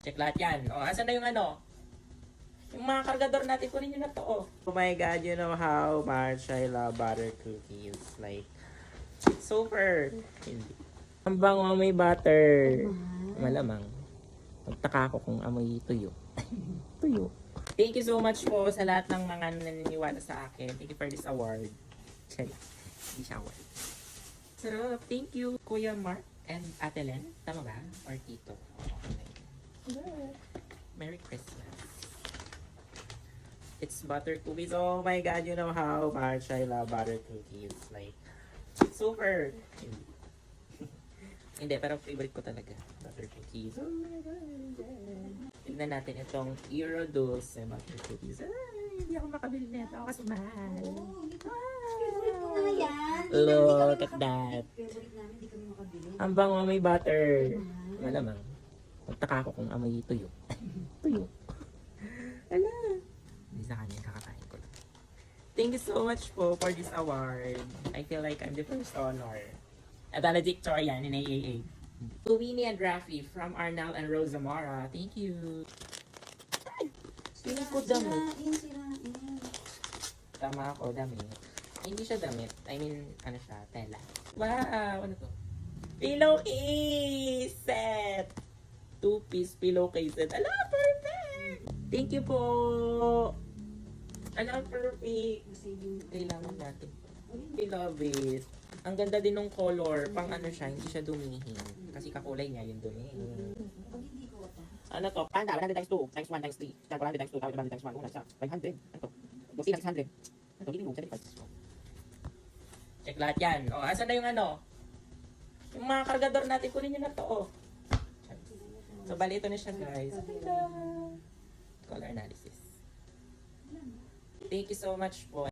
Check lahat yan. O, asan na yung ano? Yung mga kargador natin, kunin nyo na to, oh. Oh my God, you know how much I love butter cookies. Like, super. Hindi. Ang bango may butter. Malamang. Magtaka ako kung amoy tuyo. Tuyo. Thank you so much po sa lahat ng mga naniniwala sa akin. Thank you for this award. Sorry. Hindi siya award. Sarap. Thank you, Kuya Mark and Ate Len. Tama ba? Or Tito? Merry Christmas. It's butter cookies. Oh my God, you know how much I love butter cookies. Like, super. Hindi, pero favorite ko talaga. Butter cookies. Oh my God. Tignan natin itong Euro Dulce butter cookies. Ay, hindi ako makabili nito kasi mahal. Favorite ko nga yan. Look at that. Favorite namin, hindi kami makabili. Ang bango may butter. Malamang. Magtaka ako kung amoy tuyo. Tuyo. Ala. Hindi sa kanya, kakakain ko lang. Thank you so much po for this award. I feel like I'm the first honor. At Victorian in AAA. Winnie and Rafi from Arnal and Rosamara. Thank you. Feeling ko damit. Sirain. Tama ako, damit. Hindi siya damit. I mean, ano siya, tela. Wow, ano to? Pillowcase set! 2-piece pillowcase set. Ala, perfect! Thank you po! Ala, perfect! Kailangan natin. I love it. Ang ganda din ng color. Pang ano siya, hindi siya dumihin. Kasi kakulay niya yung dumihin. Pag hindi ko ata. Ano to? Panda, 100 times 2, times 1 times 3. Times 100 times 2, times 100 times 1. Una siya, 500. Ano to? 600. Ano to? Giving room, 75. Check lahat yan. O, asan na yung ano? Yung mga kargador natin, kunin nyo na to, oh. So, bali ito na siya, guys. Color analysis. Thank you so much po.